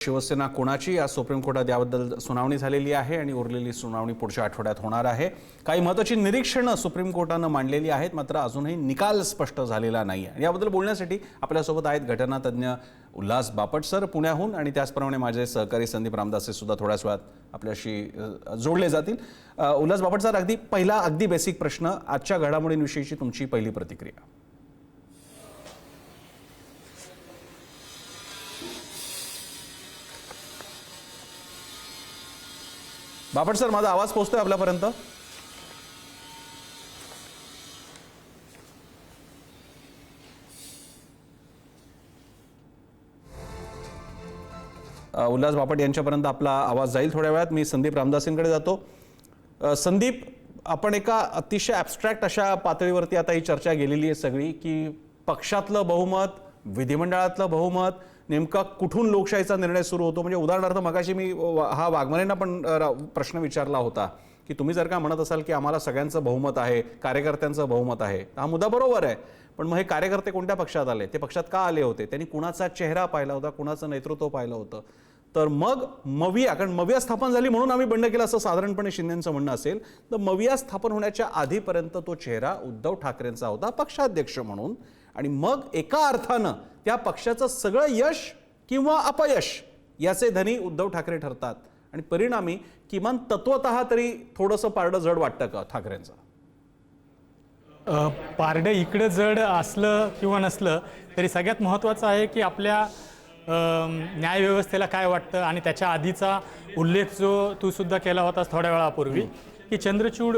शिवसेना कोणाची आज सुप्रीम कोर्टात याबद्दल सुनावणी झालेली आहे आणि उरलेली सुनावणी पुढच्या आठवड्यात होणार आहे। काही महत्त्वाची निरीक्षणे सुप्रीम कोर्टाने मांडलेली आहेत, मात्र अजूनही निकाल स्पष्ट झालेला नाही आहे। याबद्दल बोलण्यासाठी आपल्यासोबत आहेत घटनातज्ञ उल्हास बापट सर पुण्याहून आणि त्याचप्रमाणे माझे सहकारी संदीप रामदासे सुद्धा थोड्याच वेळात आपल्याशी जोडले जातील। उल्हास बापट सर, अगदी बेसिक प्रश्न, आजच्या घडामोडींविषयीची तुमची पहिली प्रतिक्रिया। बापट सर, माझा आवाज पोहोचतोय आपल्यापर्यंत? उल्हास बापट यांच्यापर्यंत आपला आवाज जाईल थोड्या वेळात। मी संदीप रामदासेंकडे जातो। संदीप, आपण एका अतिशय ॲब्स्ट्रॅक्ट अशा पातळीवरती आता ही चर्चा गेलेली आहे सगळी की पक्षातलं बहुमत, विधिमंडळातलं बहुमत, नेमका कुठून लोकशाहीचा निर्णय सुरू होतो। म्हणजे उदाहरणार्थ मगाशी मी हा वाघमारेंना पण प्रश्न विचारला होता की तुम्ही जर का म्हणत असाल की आम्हाला सगळ्यांचं बहुमत आहे, कार्यकर्त्यांचं बहुमत आहे, हा मुद्दा बरोबर आहे, पण मग हे कार्यकर्ते कोणत्या पक्षात आले, ते पक्षात का आले होते, त्यांनी कुणाचा चेहरा पाहिला होता, कुणाचं नेतृत्व पाहिलं होतं। तर मग मविया, कारण मविया स्थापन झाली म्हणून आम्ही बंड केलं असं साधारणपणे शिंदेंचं म्हणणं असेल, तर मविया स्थापन होण्याच्या आधीपर्यंत तो चेहरा उद्धव ठाकरेंचा होता पक्षाध्यक्ष म्हणून, आणि मग एका अर्थानं त्या पक्षाचं सगळं यश किंवा अपयश याचे धनी उद्धव ठाकरे ठरतात, आणि परिणामी किमान तत्वतः तरी थोडंसं पारडं जड वाटतं का ठाकरेंचं? पारडं इकडे जड असलं किंवा नसलं तरी सगळ्यात महत्त्वाचं आहे की आपल्या न्यायव्यवस्थेला काय वाटतं, आणि त्याच्या आधीचा उल्लेख जो तू सुद्धा केला होतास थोड्या वेळापूर्वी की चंद्रचूड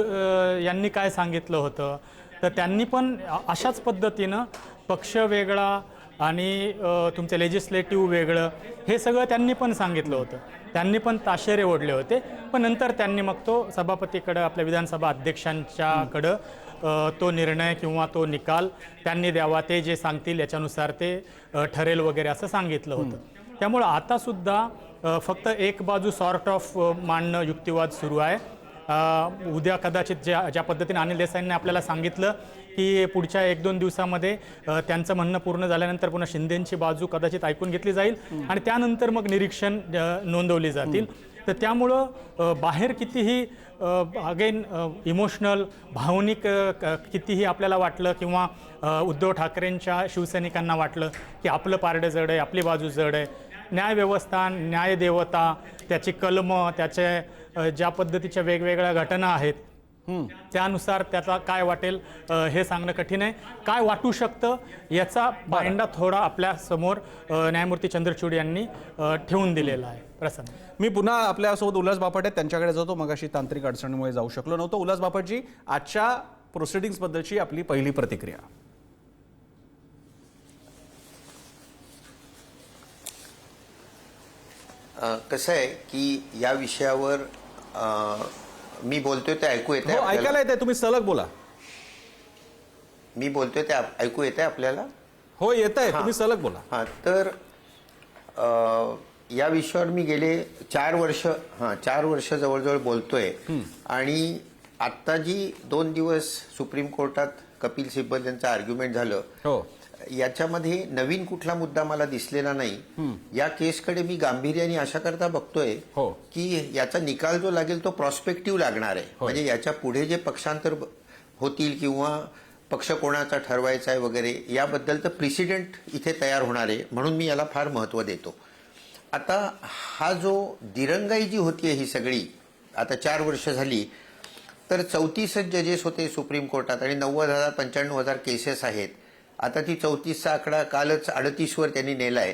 यांनी काय सांगितलं होतं, तर त्यांनी पण अशाच पद्धतीनं पक्ष वेगळा आणि तुमचं लेजिस्लेटिव्ह वेगळं हे सगळं त्यांनी पण सांगितलं होतं। त्यांनी पण ताशेरे ओढले होते, पण नंतर त्यांनी मग तो सभापतीकडं, आपल्या विधानसभा अध्यक्षांच्याकडं तो निर्णय किंवा तो निकाल त्यांनी द्यावा, ते जे सांगतील याच्यानुसार ते ठरेल वगैरे असं सांगितलं होतं। त्यामुळं आतासुद्धा फक्त एक बाजू सॉर्ट ऑफ मांडणं, युक्तिवाद सुरू आहे। उद्या कदाचित ज्या पद्धतीने अनिल देसाईंनी आपल्याला सांगितलं की पुढच्या 1-2 दिवसामध्ये त्यांचं म्हणणं पूर्ण झाल्यानंतर पुन्हा शिंदेंची बाजू कदाचित ऐकून घेतली जाईल आणि त्यानंतर मग निरीक्षण नोंदवली जातील। तर त्यामुळं बाहेर कितीही अगेन इमोशनल, भावनिक कितीही आपल्याला वाटलं किंवा उद्धव ठाकरेंच्या शिवसैनिकांना वाटलं की आपलं पारडं जड आहे, आपली बाजू जड आहे, न्यायव्यवस्था, न्यायदेवता, त्याची कलमं, त्याचे ज्या पद्धतीच्या वेगवेगळ्या घटना आहेत त्यानुसार त्याचा काय वाटेल हे सांगणं कठीण आहे। काय वाटू शकतं याचा पायंडा थोडा आपल्या समोर न्यायमूर्ती चंद्रचूड यांनी ठेवून दिलेला आहे। प्रसन्न, मी पुन्हा आपल्यासोबत उल्हास बापट आहेत, त्यांच्याकडे जातो। मगाशी तांत्रिक अडचणीमुळे जाऊ शकलो नव्हतो। उल्हास बापटजी, आजच्या प्रोसिडिंग्स बद्दलची आपली पहिली प्रतिक्रिया। कसं आहे की या विषयावर मी बोलतोय ते ऐकू येतंय? हो, ऐकायला येतंय, तुम्ही सलग बोला। मी बोलतोय ते ऐकू येतंय आपल्याला? हो, येतंय, तुम्ही सलग बोला। हां, तर या विषयावर मी गेले 4 वर्ष जवळजवळ बोलतोय, आणि आत्ता जी 2 दिवस सुप्रीम कोर्टात कपिल सिब्बल यांचं आर्ग्युमेंट झालं, हो, याच्यामध्ये नवीन कुठला मुद्दा मला दिसलेला नाही। या केसकडे मी गांभीर्याने अशा करता बघतोय की याचा निकाल जो लागेल तो प्रॉस्पेक्टिव्ह लागणार आहे। म्हणजे याच्या पुढे जे पक्षांतर होतील किंवा पक्ष कोणाचा ठरवायचा आहे वगैरे याबद्दल तर प्रिसिडेंट इथे तयार होणार आहे, म्हणून मी याला फार महत्त्व देतो। आता हा जो दिरंगाई जी होतीये ही सगळी, आता 4 वर्ष झाली, तर 34 जजेस होते सुप्रीम कोर्टात आणि 90,000 95,000 केसेस आहेत। आता ती 34चा आकडा कालच 38 वर त्यांनी नेलाय।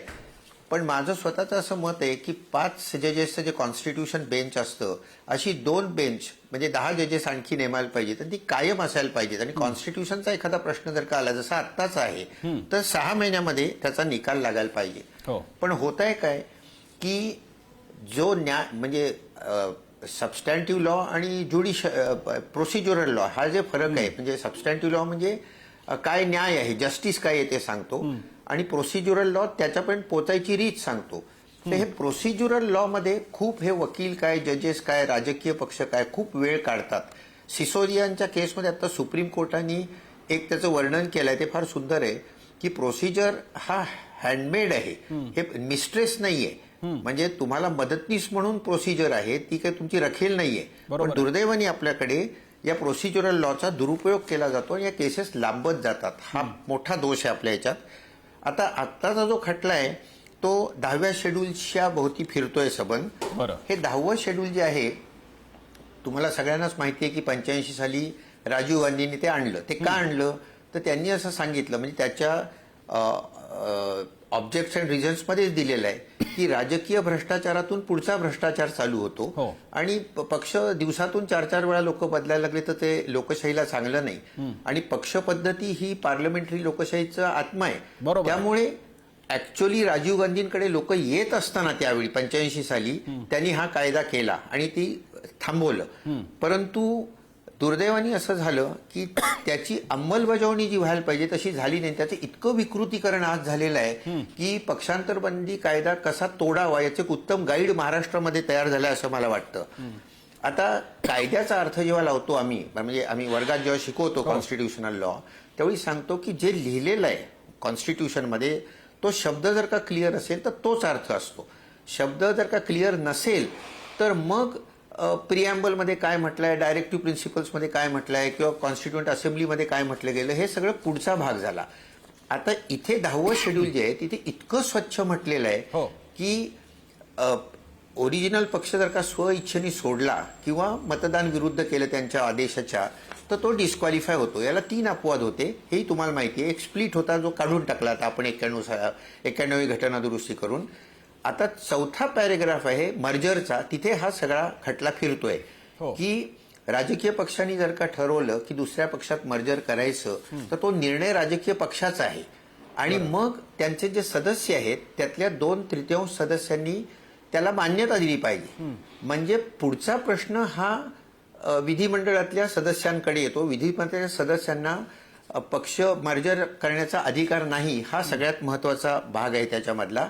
पण माझं स्वतःचं असं मत आहे की 5 जजेसचं जे कॉन्स्टिट्यूशन बेंच असतं, अशी 2 बेंच म्हणजे 10 जजेस आणखी नेमायला पाहिजेत, आणि ती कायम असायला पाहिजेत। आणि कॉन्स्टिट्यूशनचा एखादा प्रश्न जर का आला, जसा आत्ताच आहे, तर 6 महिन्यामध्ये त्याचा निकाल लागायला पाहिजे। पण होत आहे काय की जो न्याय म्हणजे सबस्टॅन्टिव्ह लॉ आणि प्रोसिज्युरल लॉ हा जे फरक आहे, म्हणजे सबस्टॅन्टिव्ह लॉ म्हणजे काय न्याय आहे, जस्टिस काय आहे ते सांगतो, आणि प्रोसिज्युरल लॉ त्याच्यापर्यंत पोचायची रीत सांगतो। तर हे प्रोसिज्युरल लॉ मध्ये खूप हे वकील काय, जजेस काय, राजकीय पक्ष काय खूप वेळ काढतात। सिसोदियांच्या केसमध्ये आता सुप्रीम कोर्टाने एक त्याचं वर्णन केलंय, ते फार सुंदर आहे की प्रोसिजर हा हँडमेड आहे, हे मिस्ट्रेस नाहीये, म्हणजे तुम्हाला मदतनीस म्हणून प्रोसिजर आहे, ती काही तुमची रखेल नाहीये. पण दुर्दैवाने आपल्याकडे या प्रोसिजरल लॉचा दुरुपयोग केला जातो आणि या केसेस लांबत जातात. हा मोठा दोष आहे आपल्या याच्यात. आता आत्ताचा जो खटला आहे तो 10व्या शेड्यूलच्या भोवती फिरतोय सबंध. हे 10वं शेड्यूल जे आहे तुम्हाला सगळ्यांनाच माहिती आहे की 85 साली राजीव गांधींनी ते आणलं. ते का आणलं तर त्यांनी असं सांगितलं, म्हणजे त्याच्या ऑब्जेक्शन रिझन्स मध्येच दिलेलं आहे की राजकीय भ्रष्टाचारातून पुढचा भ्रष्टाचार चालू होतो आणि पक्ष दिवसातून 4-4 वेळा लोक बदलायला लागले तर ते लोकशाहीला चांगलं नाही. आणि पक्ष पद्धती ही पार्लमेंटरी लोकशाहीचा आत्मा आहे. त्यामुळे ऍक्च्युअली राजीव गांधींकडे लोक येत असताना त्यावेळी 85 साली त्यांनी हा कायदा केला आणि ती थांबवलं. परंतु दुर्दैवाने असं झालं की त्याची अंमलबजावणी जी व्हायला पाहिजे तशी झाली नाही. त्याचं इतकं विकृतीकरण आज झालेलं आहे की पक्षांतरबंदी कायदा कसा तोडावा याचे एक उत्तम गाईड महाराष्ट्रामध्ये तयार झालं असं मला वाटतं. आता कायद्याचा अर्थ जेव्हा लावतो आम्ही, म्हणजे आम्ही वर्गात जेव्हा शिकवतो कॉन्स्टिट्यूशनल लॉ, त्यावेळी सांगतो की जे लिहिलेलं आहे कॉन्स्टिट्यूशनमध्ये तो शब्द जर का क्लिअर असेल तर तोच अर्थ असतो. शब्द जर का क्लिअर नसेल तर मग प्रिॲम्बलमध्ये काय म्हटलंय, डायरेक्टिव्ह प्रिन्सिपल्समध्ये काय म्हटलंय किंवा कॉन्स्टिट्युएंट असेंब्लीमध्ये काय म्हटलं गेलं, हे सगळं पुढचा भाग झाला. आता इथे 10वं शेड्यूल जे आहे तिथे इतकं स्वच्छ म्हटलेलं आहे की ओरिजिनल पक्ष जर का स्वइच्छेने सोडला किंवा मतदान विरुद्ध केलं त्यांच्या आदेशाच्या तर तो डिस्क्वालिफाय होतो. याला 3 अपवाद होते, हेही तुम्हाला माहिती आहे. एक स्प्लिट होता जो काढून टाकला आता आपण 91वी घटना दुरुस्ती करून. आता 4था पॅरेग्राफ आहे मर्जरचा, तिथे हा सगळा खटला फिरतोय की राजकीय पक्षांनी जर का ठरवलं की दुसऱ्या पक्षात मर्जर करायचं तर तो निर्णय राजकीय पक्षाचा आहे आणि मग त्यांचे जे सदस्य आहेत त्यातल्या 2/3 सदस्यांनी त्याला मान्यता दिली पाहिजे. म्हणजे पुढचा प्रश्न हा विधिमंडळातल्या सदस्यांकडे येतो. विधिमंडळाच्या सदस्यांना पक्ष मर्जर करण्याचा अधिकार नाही, हा सगळ्यात महत्वाचा भाग आहे त्याच्यामधला.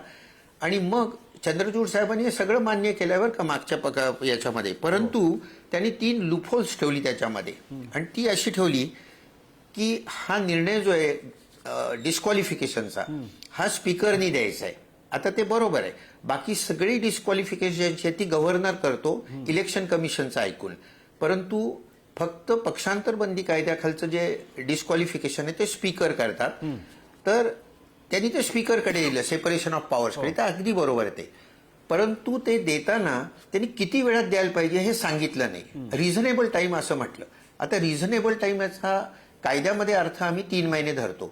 आणि मग चंद्रचूड साहेबांनी हे सगळं मान्य केल्यावर का मागच्या याच्यामध्ये, परंतु त्यांनी 3 लूपहोल्स ठेवली त्याच्यामध्ये. आणि ती अशी ठेवली की हा निर्णय जो आहे डिस्क्वालिफिकेशनचा हा स्पीकरनी द्यायचा आहे. आता ते बरोबर आहे, बाकी सगळी डिस्क्वालिफिकेशनची ती गव्हर्नर करतो इलेक्शन कमिशनचं ऐकून. परंतु फक्त पक्षांतरबंदी कायद्याखालचं जे डिस्क्वालिफिकेशन आहे ते स्पीकर करतात. तर त्यांनी ते स्पीकरकडे दिलं, सेपरेशन ऑफ पॉवर्सकडे, तर अगदी बरोबर आहे ते. परंतु ते देताना त्यांनी किती वेळात द्यायला पाहिजे हे सांगितलं नाही. रिझनेबल टाइम असं म्हटलं. आता रिझनेबल टाइम याचा कायद्यामध्ये अर्थ आम्ही 3 महिने धरतो.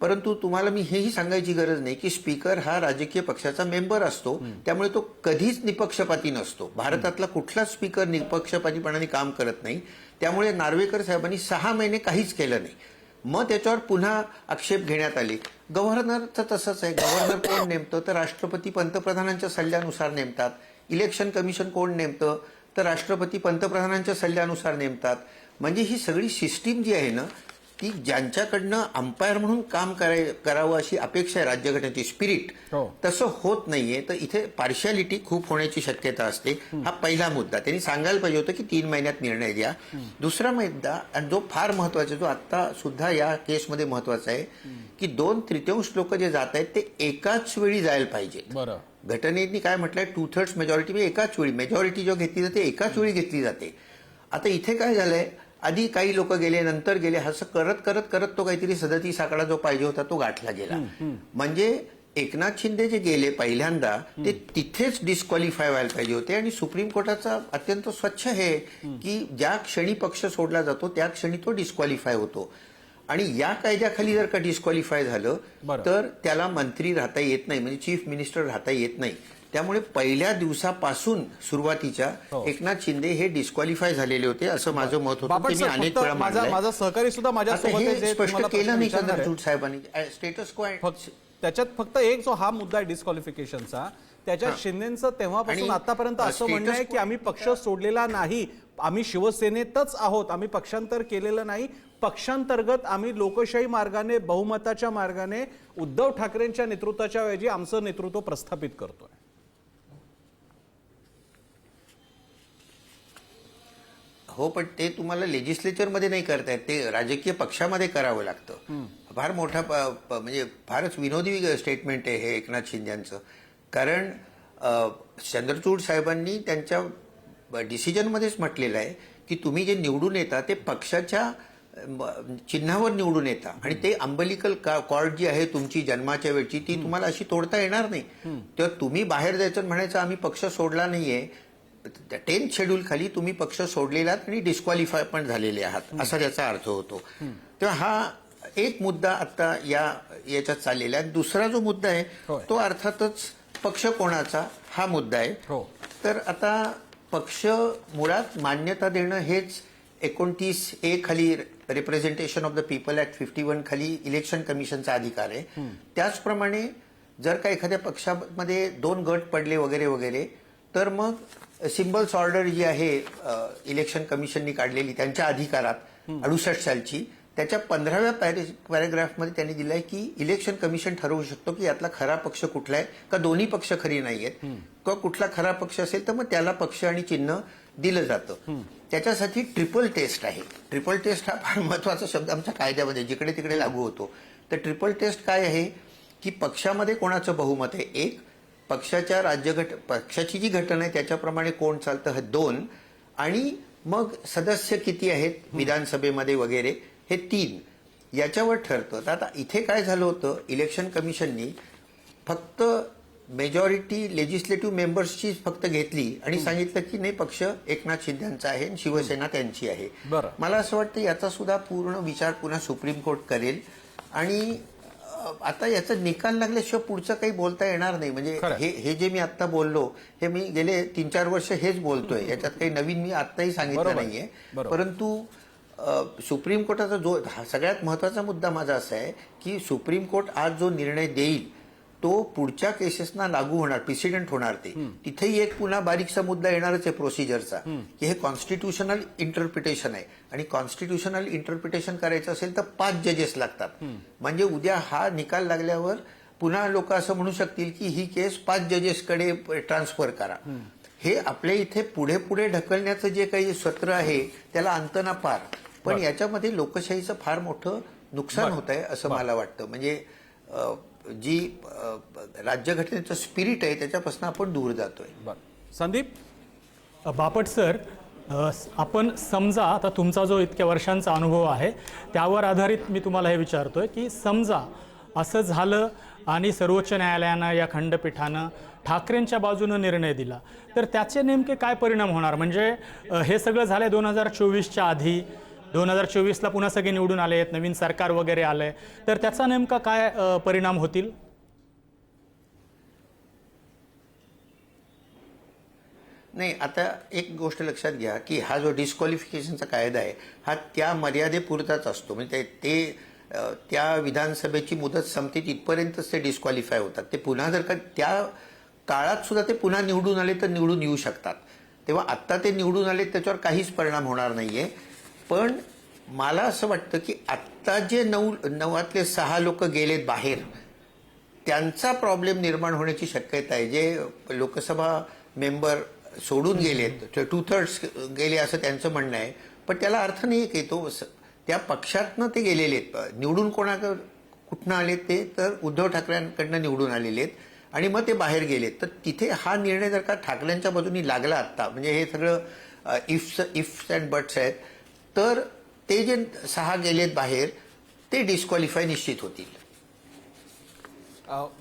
परंतु तुम्हाला मी हेही सांगायची गरज नाही की स्पीकर हा राजकीय पक्षाचा मेंबर असतो, त्यामुळे तो कधीच निपक्षपाती नसतो. भारतातला कुठलाच स्पीकर निपक्षपातीपणाने काम करत नाही. त्यामुळे नार्वेकर साहेबांनी 6 महिने काहीच केलं नाही. मग त्याच्यावर पुन्हा आक्षेप घेण्यात आले. गव्हर्नरचं तसंच आहे. गव्हर्नर कोण नेमतं तर राष्ट्रपती पंतप्रधानांच्या सल्ल्यानुसार नेमतात. इलेक्शन कमिशन कोण नेमतं तर राष्ट्रपती पंतप्रधानांच्या सल्ल्यानुसार नेमतात. म्हणजे ही सगळी सिस्टीम जी आहे ना ती ज्यांच्याकडनं अंपायर म्हणून काम करावं अशी अपेक्षा आहे राज्यघटनेची स्पिरिट, तसं होत नाहीये. तर इथे पार्शियालिटी खूप होण्याची शक्यता असते. हा पहिला मुद्दा त्यांनी सांगायला पाहिजे होतं की 3 महिन्यात निर्णय द्या. दुसरा मुद्दा आणि जो फार महत्वाचा, जो आता सुद्धा या केसमध्ये महत्वाचा आहे की 2/3 लोक जे जात आहेत ते एकाच वेळी जायला पाहिजे. घटनेने काय म्हटलंय 2/3 मेजॉरिटी, एकाच वेळी मेजॉरिटी जो घेतली जाते एकाच वेळी घेतली जाते. आता इथे काय झालंय, आधी काही लोक गेले, नंतर गेले, असं करत करत करत तो काहीतरी 37 आकडा जो पाहिजे होता तो गाठला गेला. म्हणजे एकनाथ शिंदे जे गेले पहिल्यांदा ते तिथेच डिस्क्वालिफाय व्हायला पाहिजे होते. आणि सुप्रीम कोर्टाचा अत्यंत स्वच्छ हे की ज्या क्षणी पक्ष सोडला जातो त्या क्षणी तो डिस्क्वालिफाय होतो. आणि या कायद्याखाली जर का डिस्क्वालिफाय झालं तर त्याला मंत्री राहता येत नाही, म्हणजे चीफ मिनिस्टर राहता येत नाही. त्यामुळे पहिल्या दिवसापासून सुरुवातीच्या एकनाथ शिंदे हे डिस्क्वालिफाय झालेले होते असं माझं मत होतं. ते मी अनेक वेळा माझा सहकारी सुद्धा माझ्यासोबत स्पष्ट केलं नाही चंद्रचूड साहेबांनी. स्टेटस को त्याच्यात फक्त एक जो हा मुद्दा आहे डिस्क्वालिफिकेशनचा, त्याच्यात शिंदेचं तेव्हापासून आतापर्यंत असं म्हणणं आहे की आम्ही पक्ष सोडलेला नाही, आम्ही शिवसेनेतच आहोत, आम्ही पक्षांतर केलेलं नाही. पक्षांतर्गत आम्ही लोकशाही मार्गाने, बहुमताच्या मार्गाने उद्धव ठाकरेंच्या नेतृत्वाच्या ऐवजी आमचं नेतृत्व प्रस्थापित करतोय. हो, पण ते तुम्हाला लेजिस्लेचरमध्ये नाही करता येत, ते राजकीय पक्षामध्ये करावं लागतं. फार मोठा म्हणजे फारच विनोदी स्टेटमेंट आहे हे एकनाथ शिंदेचं. कारण चंद्रचूड साहेबांनी त्यांच्या डिसिजनमध्येच म्हटलेलं आहे की तुम्ही जे निवडून येता ते पक्षाच्या चिन्हावर निवडून येता आणि ते अंबलिकल कॉर्ड जी आहे तुमची जन्माच्या वेळची ती तुम्हाला अशी तोडता येणार नाही. तेव्हा तुम्ही बाहेर जायचं म्हणायचं आम्ही पक्ष सोडला नाहीये, 10th शेड्यूल खाली तुम्ही पक्ष सोडलेला आणि डिस्क्वालिफाय पण झालेले आहात असा त्याचा अर्थ होतो. तेव्हा हा एक मुद्दा आता याच्यात चाललेला आहे. दुसरा जो मुद्दा आहे तो अर्थातच पक्ष कोणाचा हा मुद्दा आहे. तर आता पक्ष मुळात मान्यता देणं हेच 29A खाली representation of the people act 51 खाली इलेक्शन कमिशनचा अधिकार आहे. त्याचप्रमाणे जर का एखाद्या पक्षामध्ये 2 गट पडले वगैरे वगैरे तर मग सिम्बल्स ऑर्डर जी आहे इलेक्शन कमिशननी काढलेली त्यांच्या अधिकारात 68 सालची त्याच्या 15व्या पॅरेग्राफमध्ये त्यांनी दिलं आहे की इलेक्शन कमिशन ठरवू शकतो की यातला खरा पक्ष कुठला आहे का दोन्ही पक्ष खरी नाहीयेत किंवा कुठला खरा पक्ष असेल तर मग त्याला पक्ष आणि चिन्ह दिलं जातं. त्याच्यासाठी ट्रिपल टेस्ट आहे. ट्रिपल टेस्ट हा फार महत्वाचा शब्द आमच्या कायद्यामध्ये जिकडे तिकडे लागू होतो. तर ट्रिपल टेस्ट काय आहे की पक्षामध्ये कोणाचं बहुमत आहे, एक पक्षाच्या पक्षाची जी घटना आहे त्याच्याप्रमाणे कोण चालतं हे 2 आणि मग सदस्य किती आहेत विधानसभेमध्ये वगैरे हे 3 याच्यावर ठरतं. तर आता इथे काय झालं होतं इलेक्शन कमिशननी फक्त मेजॉरिटी लेजिस्लेटिव्ह मेंबर्सची फक्त घेतली आणि सांगितलं की नाही पक्ष एकनाथ शिंदेचा आहे आणि शिवसेना त्यांची आहे. मला असं वाटतं याचा सुद्धा पूर्ण विचार पुन्हा सुप्रीम कोर्ट करेल आणि आता याचा निकाल लागल्याशिवाय पुढचं काही बोलता येणार नाही. म्हणजे हे जे मी आता बोललो हे मी गेले 3-4 वर्ष हेच बोलतोय, याच्यात काही नवीन मी आत्ताही सांगितलं नाहीये. परंतु सुप्रीम कोर्टाचा जो सगळ्यात महत्वाचा मुद्दा माझा असा आहे की सुप्रीम कोर्ट आज जो निर्णय देईल तो पुढच्या केसेसना लागू होणार, प्रेसिडेंट होणार. ते तिथेही एक पुन्हा बारीकसा मुद्दा येणारच आहे प्रोसिजरचा की हे कॉन्स्टिट्युशनल इंटरप्रिटेशन आहे आणि कॉन्स्टिट्युशनल इंटरप्रिटेशन करायचं असेल तर 5 जजेस लागतात. म्हणजे उद्या हा निकाल लागल्यावर पुन्हा लोक असं म्हणू शकतील की ही केस 5 जजेसकडे ट्रान्सफर करा. हे आपल्या इथे पुढे पुढे ढकलण्याचं जे काही सत्र आहे त्याला अंत ना पार, पण याच्यामध्ये लोकशाहीचं फार मोठं नुकसान होत आहे असं मला वाटतं. म्हणजे जी राज्यघटनेचं स्पिरिट आहे त्याच्यापासून आपण दूर जातोय. संदीप बापट सर, आपण समजा आता तुमचा जो इतक्या वर्षांचा अनुभव आहे त्यावर आधारित मी तुम्हाला हे विचारतोय की समजा असं झालं आणि सर्वोच्च न्यायालयानं या खंडपीठानं ठाकरेंच्या बाजूनं निर्णय दिला तर त्याचे नेमके काय परिणाम होणार? म्हणजे हे सगळं झालंय 2024च्या आधी, 2024ला पुन्हा सगळे निवडून आले, नवीन सरकार वगैरे आलंय, तर त्याचा नेमका काय परिणाम होतील? नाही, आता एक गोष्ट लक्षात घ्या की हा जो डिस्क्वालिफिकेशनचा कायदा आहे हा त्या मर्यादेपुरताच असतो. म्हणजे ते त्या विधानसभेची मुदत संपते तिथपर्यंतच ते डिस्क्वालिफाय होतात. ते पुन्हा जर का त्या काळात सुद्धा ते पुन्हा निवडून आले तर निवडून येऊ शकतात. तेव्हा आत्ता ते निवडून आले त्याच्यावर काहीच परिणाम होणार नाहीये. पण मला असं वाटतं की आत्ता जे 9 6 लोक गेलेत बाहेर त्यांचा प्रॉब्लेम निर्माण होण्याची शक्यता आहे. जे लोकसभा मेंबर सोडून गेलेत 2/3 गेले असं त्यांचं म्हणणं आहे, पण त्याला अर्थ नाही की तो त्या पक्षातनं ते गेलेले आहेत. निवडून कुठनं आलेत ते तर उद्धव ठाकरेंकडनं निवडून आलेले आहेत आणि मग ते बाहेर गेलेत. तर तिथे हा निर्णय जर का ठाकरेंच्या बाजूनी लागला आत्ता, म्हणजे हे सगळं इफ्स अँड बट्स आहेत, तर ते जे 6 गेलेत बाहेर ते डिस्क्वालिफाय निश्चित होतील.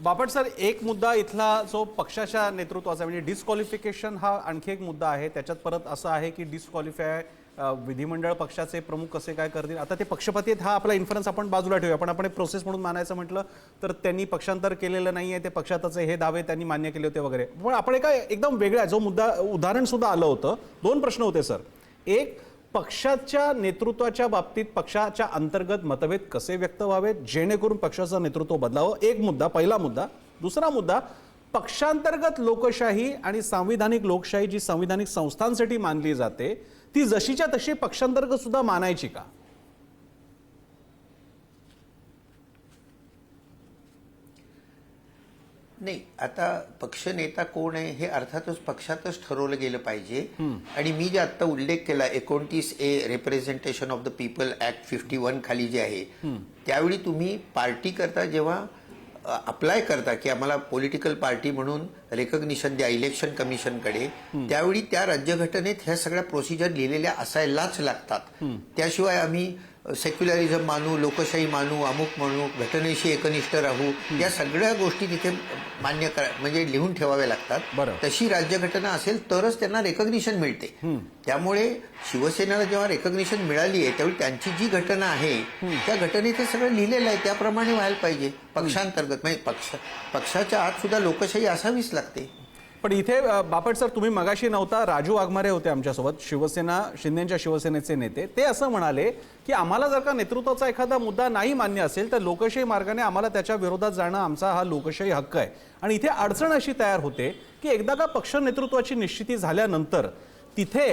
बापट सर, एक मुद्दा इथला जो पक्षाच्या नेतृत्वाचा म्हणजे डिस्क्वालिफिकेशन हा आणखी एक मुद्दा आहे. त्याच्यात परत असं आहे की डिस्क्वालिफाय विधिमंडळ पक्षाचे प्रमुख कसे काय करतील. आता ते पक्षपाती आहेत हा आपला इन्फरन्स आपण बाजूला ठेवूया, पण आपण एक प्रोसेस म्हणून मानायचं म्हटलं तर त्यांनी पक्षांतर केलेलं नाही आहे, ते पक्षातच हे दावे त्यांनी मान्य केले होते वगैरे. पण आपण एका एकदम वेगळा जो मुद्दा उदाहरण सुद्धा आलं होतं. 2 प्रश्न होते सर. एक, पक्षाच्या नेतृत्वाच्या बाबतीत पक्षाच्या अंतर्गत मतभेद कसे व्यक्त व्हावेत जेणेकरून पक्षाचं नेतृत्व बदलावं, एक मुद्दा, पहिला मुद्दा. दुसरा मुद्दा, पक्षांतर्गत लोकशाही आणि सांविधानिक लोकशाही जी संविधानिक संस्थांसाठी मानली जाते ती जशीच्या तशी पक्षांतर्गत सुद्धा मानायची का? नाही, आता पक्ष नेता कोण आहे हे अर्थातच पक्षातच ठरवलं गेलं पाहिजे. आणि मी जे आता उल्लेख केला 29A representation of the people act 51 खाली जे आहे त्यावेळी तुम्ही पार्टी करता जेव्हा अप्लाय करता की आम्हाला पॉलिटिकल पार्टी म्हणून रेकग्निशन द्या इलेक्शन कमिशनकडे, त्यावेळी त्या राज्यघटनेत ह्या सगळ्या प्रोसिजर लिहिलेल्या असायलाच लागतात. त्याशिवाय आम्ही सेक्युलरिझम मानू, लोकशाही मानू, अमुक म्हणू, घटनेशी एकनिष्ठ राहू, या सगळ्या गोष्टी तिथे मान्य म्हणजे लिहून ठेवाव्या लागतात. तशी राज्यघटना असेल तरच त्यांना रेकग्निशन मिळते. त्यामुळे शिवसेनेला जेव्हा रेकग्निशन मिळाली आहे त्यावेळी त्यांची जी घटना आहे त्या घटनेत हे सगळं लिहिलेलं आहे, त्याप्रमाणे व्हायला पाहिजे. पक्षांतर्गत म्हणजे पक्षाच्या आत सुद्धा लोकशाही असावीच लागते. पण इथे बापट सर, तुम्ही मगाशी नव्हता, राजू वाघमारे होते आमच्यासोबत, शिंदेच्या शिवसेनेचे नेते. ते असं म्हणाले की आम्हाला जर का नेतृत्वाचा एखादा मुद्दा नाही मान्य असेल तर लोकशाही मार्गाने आम्हाला त्याच्या विरोधात जाणं आमचा हा लोकशाही हक्क आहे. आणि इथे अडचण अशी तयार होते की एकदा का पक्ष नेतृत्वाची निश्चिती झाल्यानंतर तिथे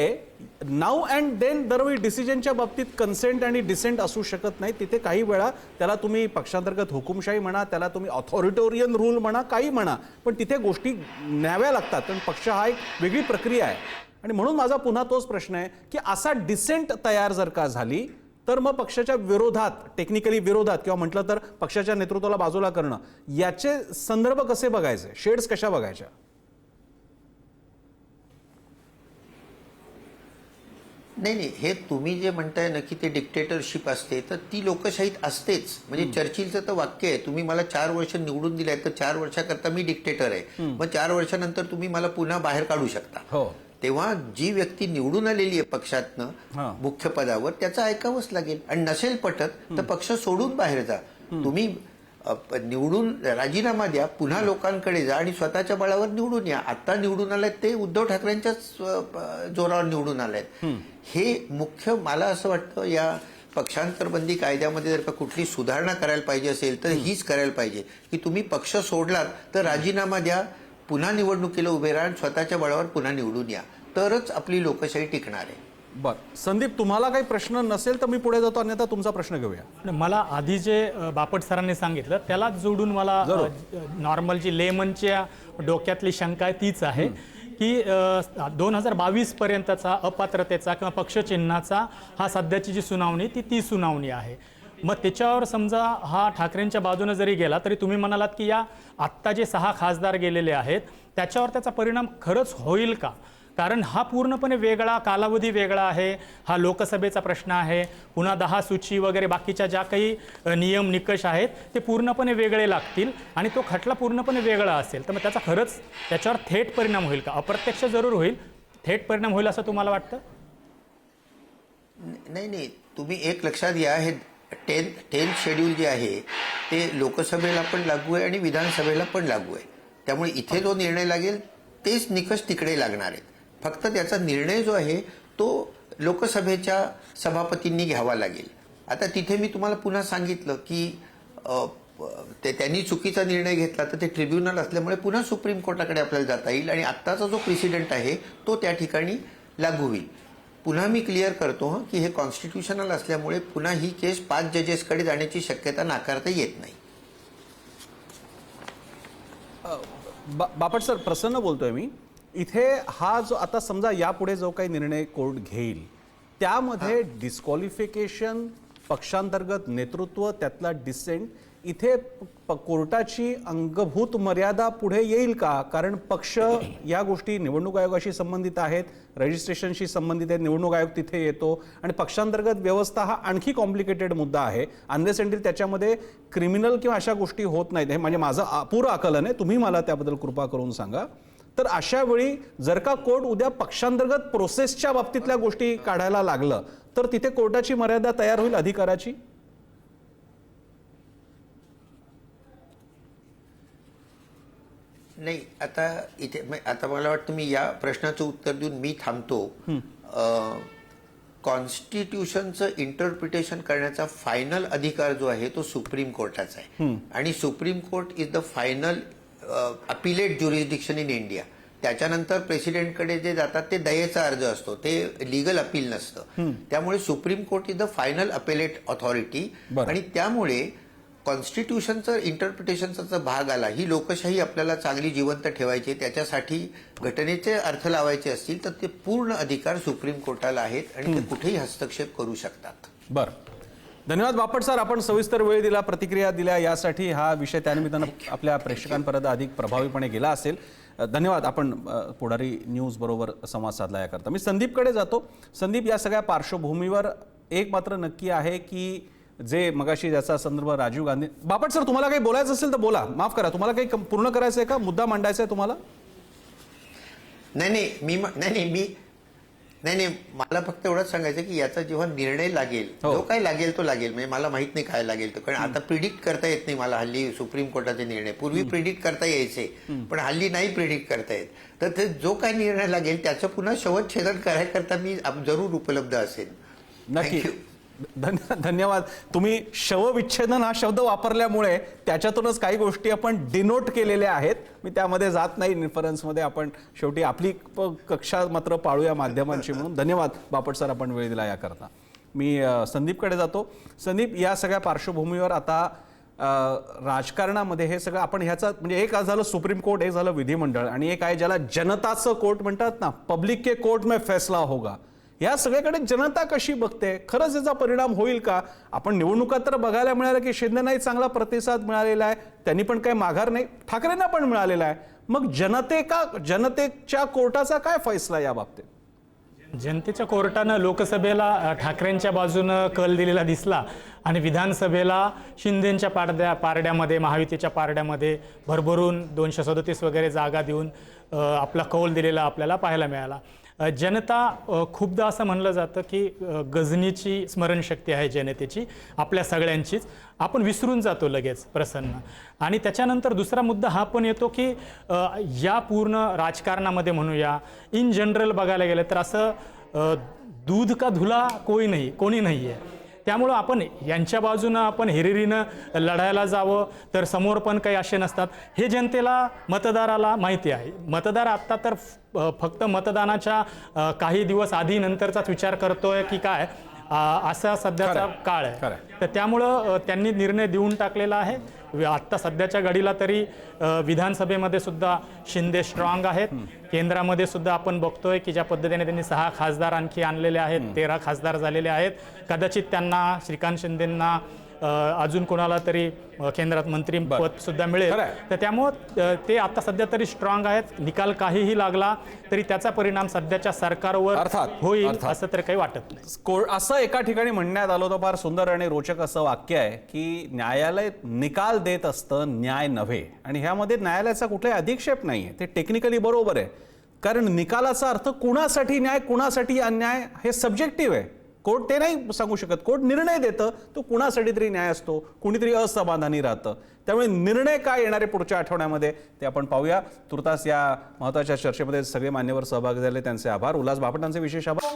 नाऊ अँड देन दरवेळी डिसिजनच्या बाबतीत कन्सेंट आणि डिसेंट असू शकत नाही. तिथे काही वेळा त्याला तुम्ही पक्षांतर्गत हुकुमशाही म्हणा, त्याला तुम्ही ऑथॉरिटेरियन रूल म्हणा, काही म्हणा, पण तिथे गोष्टी न्याव्या लागतात. कारण पक्ष हा एक वेगळी प्रक्रिया आहे. आणि म्हणून माझा पुन्हा तोच प्रश्न आहे की असा डिसेंट तयार जर का झाली तर मग पक्षाच्या विरोधात, टेक्निकली विरोधात किंवा म्हटलं तर पक्षाच्या नेतृत्वाला बाजूला करणं, याचे संदर्भ कसे बघायचे, शेड्स कशा बघायच्या? नाही, हे तुम्ही जे म्हणताय ना की ते डिक्टेटरशिप असते, तर ती लोकशाहीत असतेच. म्हणजे चर्चिलचं तर वाक्य आहे, तुम्ही मला 4 वर्ष निवडून दिलाय तर 4 वर्षाकरता मी डिक्टेटर आहे, मग 4 वर्षानंतर तुम्ही मला पुन्हा बाहेर काढू शकता. तेव्हा जी व्यक्ती निवडून आलेली आहे पक्षातनं मुख्य पदावर, त्याचं ऐकावंच लागेल. आणि नसेल पटत तर पक्ष सोडून बाहेर जा. तुम्ही निवडून राजीनामा द्या, पुन्हा लोकांकडे जा आणि स्वतःच्या बळावर निवडून या. आता निवडून आलायत ते उद्धव ठाकरेंच्याच जोरावर निवडून आलायत. हे मुख्य मला असं वाटतं, या पक्षांतरबंदी कायद्यामध्ये जर का कुठली सुधारणा करायला पाहिजे असेल तर हीच करायला पाहिजे की तुम्ही पक्ष सोडलात तर राजीनामा द्या, पुन्हा निवडणुकीला उभे राहा, स्वतःच्या बळावर पुन्हा निवडून या, तरच आपली लोकशाही टिकणार आहे. बरं संदीप, तुम्हाला काही प्रश्न नसेल तर मी पुढे जातो, अन्यथा तुमचा प्रश्न घेऊया. मला आधी जे बापट सरांनी सांगितलं त्यालाच जोडून मला नॉर्मल जी लेमनच्या डोक्यातली शंका आहे तीच आहे की 2022 पर्यंतचा अपात्रतेचा किंवा पक्षचिन्हाचा हा सध्याची जी सुनावणी ती सुनावणी आहे. मग त्याच्यावर समजा हा ठाकरेंच्या बाजूने जरी गेला तरी तुम्ही म्हणालात की या आत्ता जे 6 खासदार गेलेले आहेत त्याच्यावर त्याचा परिणाम खरंच होईल का? कारण हा पूर्णपणे वेगळा कालावधी वेगळा आहे, हा लोकसभेचा प्रश्न आहे, पुन्हा 10 सूची वगैरे बाकीच्या ज्या काही नियम निकष आहेत ते पूर्णपणे वेगळे लागतील आणि तो खटला पूर्णपणे वेगळा असेल. तर मग त्याचा खरंच त्याच्यावर थेट परिणाम होईल का? अप्रत्यक्ष जरूर होईल, थेट परिणाम होईल असं तुम्हाला वाटतं? नाही, तुम्ही एक लक्षात घ्या, हे 10th शेड्यूल जे आहे ते लोकसभेला पण लागू आहे आणि विधानसभेला पण लागू आहे. त्यामुळे इथे जो निर्णय लागेल तेच निकष तिकडे लागणार आहेत. फक्त त्याचा निर्णय जो आहे तो लोकसभेच्या सभापतींनी घ्यावा लागेल. आता तिथे मी तुम्हाला पुन्हा सांगितलं की त्यांनी चुकीचा निर्णय घेतला तर ते ट्रिब्युनल असल्यामुळे पुन्हा सुप्रीम कोर्टाकडे आपल्याला जाता येईल आणि आत्ताचा जो प्रेसिडेंट आहे तो त्या ठिकाणी लागू होईल. पुन्हा मी क्लिअर करतो की हे कॉन्स्टिट्यूशनल असल्यामुळे पुन्हा ही केस 5 जजेसकडे जाण्याची शक्यता नाकारता येत नाही. बापट सर, प्रसन्न बोलतोय मी. इथे हा जो आता समजा यापुढे जो काही निर्णय कोर्ट घेईल त्यामध्ये डिस्क्वालिफिकेशन, पक्षांतर्गत नेतृत्व, त्यातला डिसेंट, इथे कोर्टाची अंगभूत मर्यादा पुढे येईल का? कारण पक्ष या गोष्टी निवडणूक आयोगाशी संबंधित आहेत, रजिस्ट्रेशनशी संबंधित आहेत, निवडणूक आयोग तिथे येतो आणि पक्षांतर्गत व्यवस्था हा आणखी कॉम्प्लिकेटेड मुद्दा आहे. अनलेस अँटिल त्याच्यामध्ये क्रिमिनल किंवा अशा गोष्टी होत नाहीत, हे म्हणजे माझं अपुरं आकलन आहे, तुम्ही मला त्याबद्दल कृपा करून सांगा. तर अशा वेळी जर का कोर्ट उद्या पक्षांतर्गत प्रोसेसच्या बाबतीतल्या गोष्टी काढायला लागलं तर तिथे कोर्टाची मर्यादा तयार होईल अधिकाराची? नाही, आता मला वाटतं मी या प्रश्नाचं उत्तर देऊन मी थांबतो. कॉन्स्टिट्यूशनचं इंटरप्रिटेशन करण्याचा फायनल अधिकार जो आहे तो सुप्रीम कोर्टाचा आहे आणि supreme court is the final appellate jurisdiction in India. त्याच्यानंतर प्रेसिडेंटकडे जे जातात ते दयेचा अर्ज असतो, ते लीगल अपील नसतं. त्यामुळे supreme court is the final appellate authority आणि त्यामुळे कॉन्स्टिट्यूशनचं इंटरप्रिटेशनचा जो भाग आला, ही लोकशाही आपल्याला चांगली जिवंत ठेवायची, त्याच्यासाठी घटनेचे अर्थ लावायचे असतील तर ते पूर्ण अधिकार सुप्रीम कोर्टाला आहेत आणि ते कुठेही हस्तक्षेप करू शकतात. बरं, धन्यवाद बापट सर, आपण सविस्तर वेळ दिला, प्रतिक्रिया दिल्या, यासाठी हा विषय त्यानिमित्तानं आपल्या प्रेक्षकांपर्यंत अधिक प्रभावीपणे गेला असेल. धन्यवाद. आपण पुढारी न्यूज बरोबर संवाद साधला याकरता. मी संदीपकडे जातो. संदीप, या सगळ्या पार्श्वभूमीवर एक मात्र नक्की आहे की जे मगाशी ज्याचा संदर्भ राजीव गांधी. बापट सर, तुम्हाला काही बोलायचं असेल तर बोला. माफ करा, तुम्हाला काही पूर्ण करायचं आहे का, मुद्दा मांडायचा आहे तुम्हाला? नाही, मला फक्त एवढंच सांगायचं की याचा जेव्हा निर्णय लागेल, जो काय लागेल तो लागेल. म्हणजे मला माहित नाही काय लागेल तो, कारण आता प्रिडिक्ट करता येत नाही मला हल्ली सुप्रीम कोर्टाचे निर्णय. पूर्वी प्रिडिक्ट करता यायचे, पण हल्ली नाही प्रिडिक्ट करता येत. तर ते जो काय निर्णय लागेल त्याचं पुन्हा शवच्छेदन करायकरता मी जरूर उपलब्ध असेल. नक्की. धन्यवाद. तुम्ही शवविच्छेदन हा शब्द वापरल्यामुळे त्याच्यातूनच काही गोष्टी आपण डिनोट केलेल्या आहेत. मी त्यामध्ये जात नाही इन्फरन्समध्ये. आपण शेवटी आपली कक्षा मात्र पाळूया माध्यमांची म्हणून. धन्यवाद बापट सर, आपण वेळ दिला याकरता. मी संदीपकडे जातो. संदीप, या सगळ्या पार्श्वभूमीवर आता राजकारणामध्ये हे सगळं आपण ह्याचा म्हणजे एक झालं सुप्रीम कोर्ट, एक झालं विधिमंडळ, आणि एक आहे ज्याला जनताचं कोर्ट म्हणतात ना, पब्लिक के कोर्ट में फैसला होगा. या सगळ्याकडे जनता कशी बघते, खरंच याचा परिणाम होईल का? आपण निवडणुकात तर बघायला मिळालं की शिंदेनाही चांगला प्रतिसाद मिळालेला आहे, त्यांनी पण काही माघार नाही, ठाकरेंना पण मिळालेला आहे. मग जनतेच्या कोर्टाचा काय फैसला या बाबतीत? जनतेच्या कोर्टानं लोकसभेला ठाकरेंच्या बाजूनं कल दिलेला दिसला आणि विधानसभेला शिंदेंच्या पारड्यामध्ये, महायुतीच्या पारड्यामध्ये भरभरून 237 वगैरे जागा देऊन आपला कौल दिलेला आपल्याला पाहायला मिळाला. जनता खूपदा असं म्हणलं जातं की गजनीची स्मरणशक्ती आहे जनतेची, आपल्या सगळ्यांचीच. आपण विसरून जातो लगेच प्रसन्न. आणि त्याच्यानंतर दुसरा मुद्दा हा पण येतो की या पूर्ण राजकारणामध्ये म्हणूया, इन जनरल बघायला गेलं तर असं दूध का धुला कोणी नाही आहे. त्यामुळं आपण यांच्या बाजूनं आपण हिरिरीनं लढायला जावं तर समोर पण काही असे नसतात, हे जनतेला, मतदाराला माहिती आहे. मतदार आत्ता तर फक्त मतदानाच्या काही दिवस आधी नंतरचाच विचार करतोय की काय, असा सध्याचा काळ आहे. तर त्यामुळं त्यांनी निर्णय देऊन टाकलेला आहे. आत्ता सध्याच्या घडीला तरी विधानसभेमध्ये सुद्धा शिंदे स्ट्रॉंग आहेत. केंद्रामध्ये सुद्धा आपण बघतोय की ज्या पद्धतीने त्यांनी 6 खासदार आणखी आणलेले आहेत, 13 खासदार झालेले आहेत. कदाचित त्यांना, श्रीकांत शिंदेंना अजून कोणाला तरी केंद्रात मंत्रीपद सुद्धा मिळेल. तर त्यामुळं ते आता सध्या तरी स्ट्रॉंग आहेत. निकाल काहीही लागला तरी त्याचा परिणाम सध्याच्या सरकारवर होईल असं तर काही वाटत नाही. असं एका ठिकाणी म्हणण्यात आलं होतं, फार सुंदर आणि रोचक असं वाक्य आहे की न्यायालय निकाल देत असतं, न्याय नव्हे. आणि ह्यामध्ये न्यायालयाचा कुठलाही अधिक्षेप नाहीये. ते टेक्निकली बरोबर आहे, कारण निकालाचा अर्थ कुणासाठी न्याय, कुणासाठी अन्याय हे सब्जेक्टिव्ह आहे. कोर्ट ते नाही सांगू शकत. कोर्ट निर्णय देतं, तो कुणासाठी तरी न्याय असतो, कुणीतरी असमाधानी राहतं. त्यामुळे निर्णय काय येणारे पुढच्या आठवड्यामध्ये ते आपण पाहूया. तुर्तास या महत्त्वाच्या चर्चेमध्ये सगळे मान्यवर सहभागी झाले, त्यांचे आभार. उल्हास बापटांचे विशेष आभार.